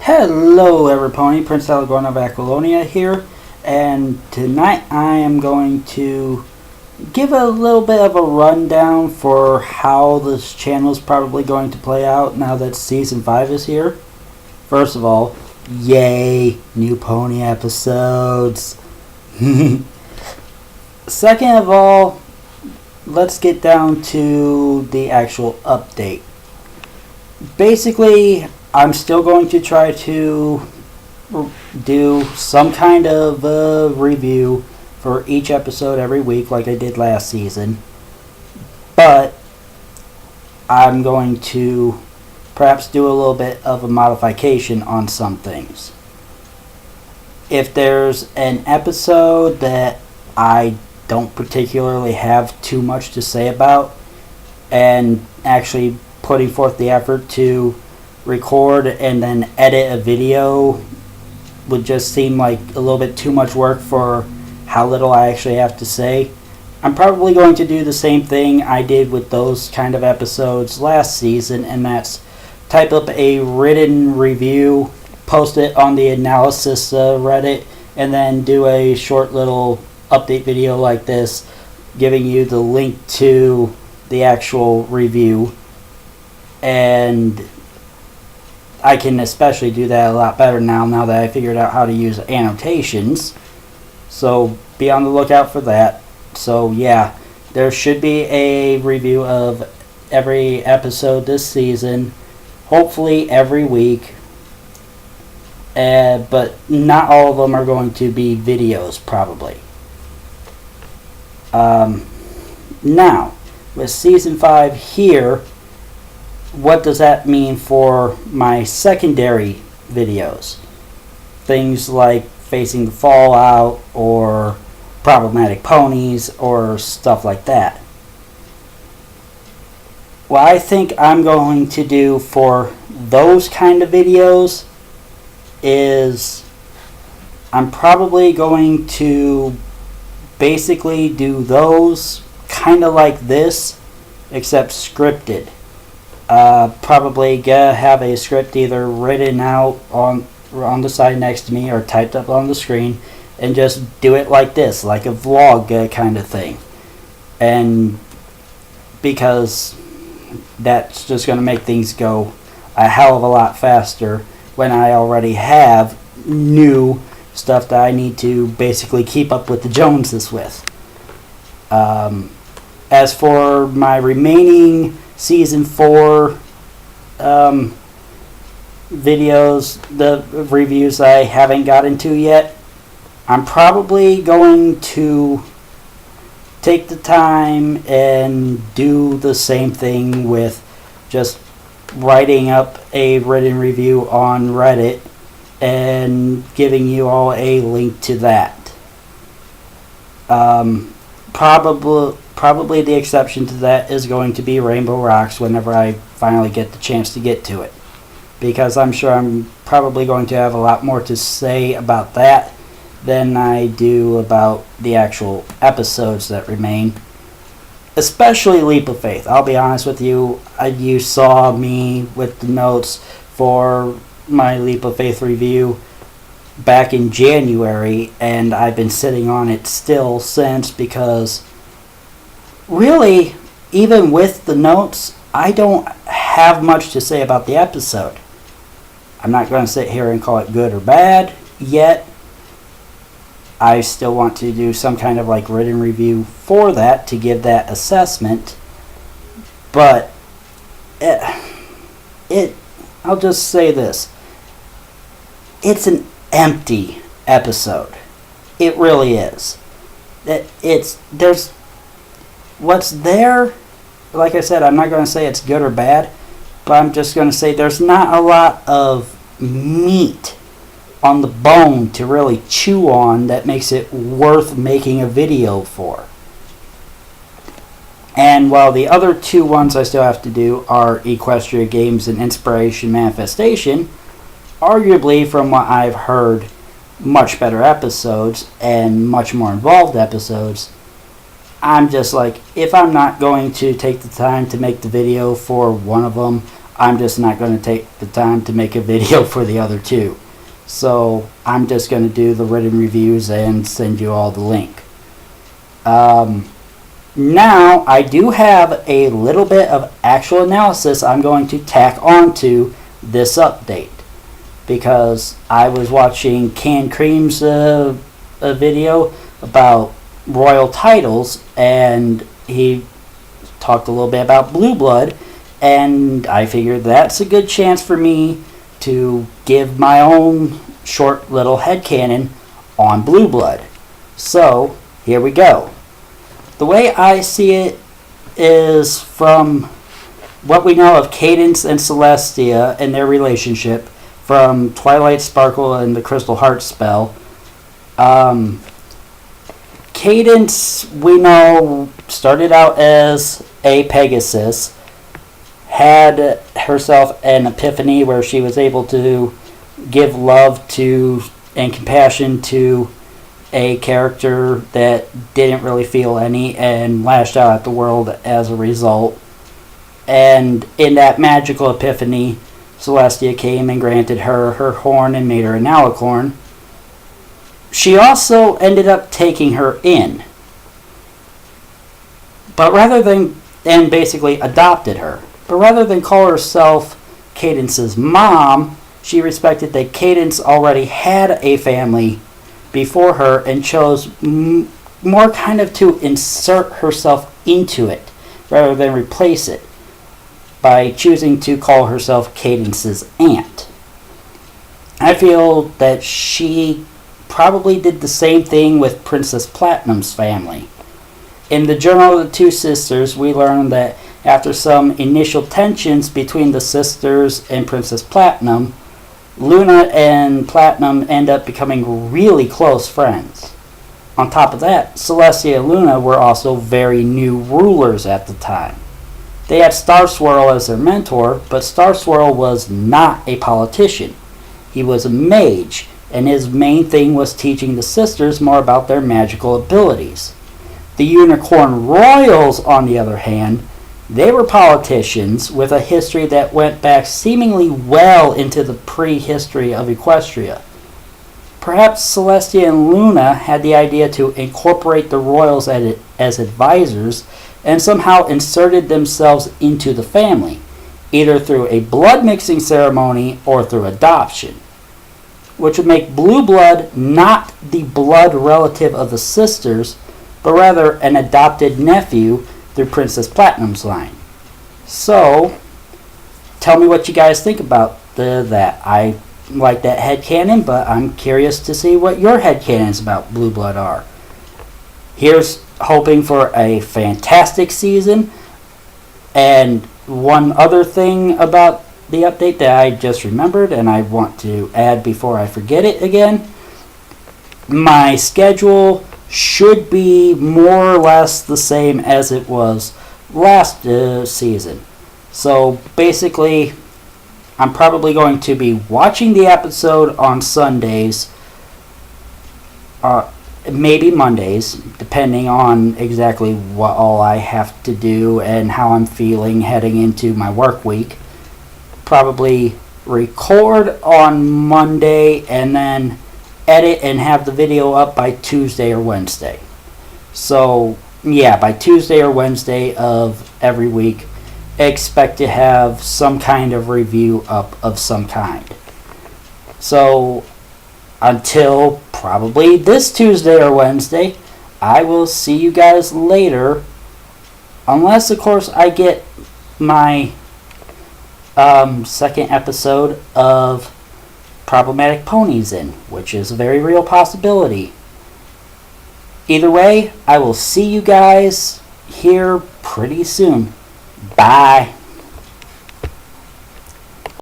Hello everypony, Prince Alagorn of Aquilonia here, and tonight I am going to give a little bit of a rundown for how this channel is probably going to play out now that Season 5 is here. First of all, yay, new pony episodes. Second of all, let's get down to the actual update. Basically, I'm still going to try to do some kind of review for each episode every week like I did last season. But I'm going to perhaps do a little bit of a modification on some things. If there's an episode that I don't particularly have too much to say about, and actually putting forth the effort to record and then edit a video would just seem like a little bit too much work for how little I actually have to say, I'm probably going to do the same thing I did with those kind of episodes last season, and that's type up a written review, post it on the analysis Reddit, and then do a short little update video like this giving you the link to the actual review. And I can especially do that a lot better now that I figured out how to use annotations. So be on the lookout for that. So yeah, there should be a review of every episode this season, hopefully every week. But not all of them are going to be videos, probably. Now, with Season 5 here, what does that mean for my secondary videos? Things like facing the fallout or problematic ponies or stuff like that. What I think I'm going to do for those kind of videos is I'm probably going to basically do those kind of like this, except scripted. Probably have a script either written out on the side next to me or typed up on the screen, and just do it like this, like a vlog kind of thing. And because that's just going to make things go a hell of a lot faster when I already have new stuff that I need to basically keep up with the Joneses with. As for my remaining Season 4 videos, the reviews I haven't gotten to yet, I'm probably going to take the time and do the same thing with just writing up a written review on Reddit and giving you all a link to that. Probably the exception to that is going to be Rainbow Rocks whenever I finally get the chance to get to it, because I'm sure I'm probably going to have a lot more to say about that than I do about the actual episodes that remain, especially Leap of Faith. I'll be honest with you, you saw me with the notes for my Leap of Faith review back in January, and I've been sitting on it still since, because really, even with the notes, I don't have much to say about the episode. I'm not going to sit here and call it good or bad yet. I still want to do some kind of like written review for that to give that assessment. But I'll just say this. It's an empty episode. It really is. There's what's there, like I said, I'm not going to say it's good or bad, but I'm just going to say there's not a lot of meat on the bone to really chew on that makes it worth making a video for. And while the other two ones I still have to do are Equestria Games and Inspiration Manifestation, arguably from what I've heard, much better episodes and much more involved episodes, I'm just like, if I'm not going to take the time to make the video for one of them, I'm just not going to take the time to make a video for the other two. So I'm just going to do the written reviews and send you all the link. Now I do have a little bit of actual analysis I'm going to tack onto this update, because I was watching Can Cream's a video about royal titles, and he talked a little bit about Blue Blood, and I figured that's a good chance for me to give my own short little headcanon on Blue Blood. So here we go. The way I see it is from what we know of Cadence and Celestia and their relationship from Twilight Sparkle and the Crystal Heart spell. Cadence, we know, started out as a Pegasus, had herself an epiphany where she was able to give love to and compassion to a character that didn't really feel any, and lashed out at the world as a result. And in that magical epiphany, Celestia came and granted her her horn and made her an alicorn. She also ended up taking her in, and basically adopted her. But rather than call herself Cadence's mom, she respected that Cadence already had a family before her and chose more kind of to insert herself into it rather than replace it by choosing to call herself Cadence's aunt. I feel that she probably did the same thing with Princess Platinum's family. In the Journal of the Two Sisters, we learn that after some initial tensions between the sisters and Princess Platinum, Luna and Platinum end up becoming really close friends. On top of that, Celestia and Luna were also very new rulers at the time. They had Star Swirl as their mentor, but Star Swirl was not a politician. He was a mage, and his main thing was teaching the sisters more about their magical abilities. The Unicorn Royals, on the other hand, they were politicians with a history that went back seemingly well into the prehistory of Equestria. Perhaps Celestia and Luna had the idea to incorporate the royals as advisors and somehow inserted themselves into the family, either through a blood mixing ceremony or through adoption, which would make Blue Blood not the blood relative of the sisters, but rather an adopted nephew through Princess Platinum's line. So, tell me what you guys think about that. I like that headcanon, but I'm curious to see what your headcanons about Blue Blood are. Here's hoping for a fantastic season. And one other thing about the update that I just remembered and I want to add before I forget it again. My schedule should be more or less the same as it was last season. So basically, I'm probably going to be watching the episode on Sundays, maybe Mondays, depending on exactly what all I have to do and how I'm feeling heading into my work week. Probably record on Monday and then edit and have the video up by Tuesday or Wednesday. So yeah, by Tuesday or Wednesday of every week, expect to have some kind of review up of some kind. So until probably this Tuesday or Wednesday, I will see you guys later, unless of course I get my second episode of Problematic Ponies in, which is a very real possibility. Either way, I will see you guys here pretty soon. Bye.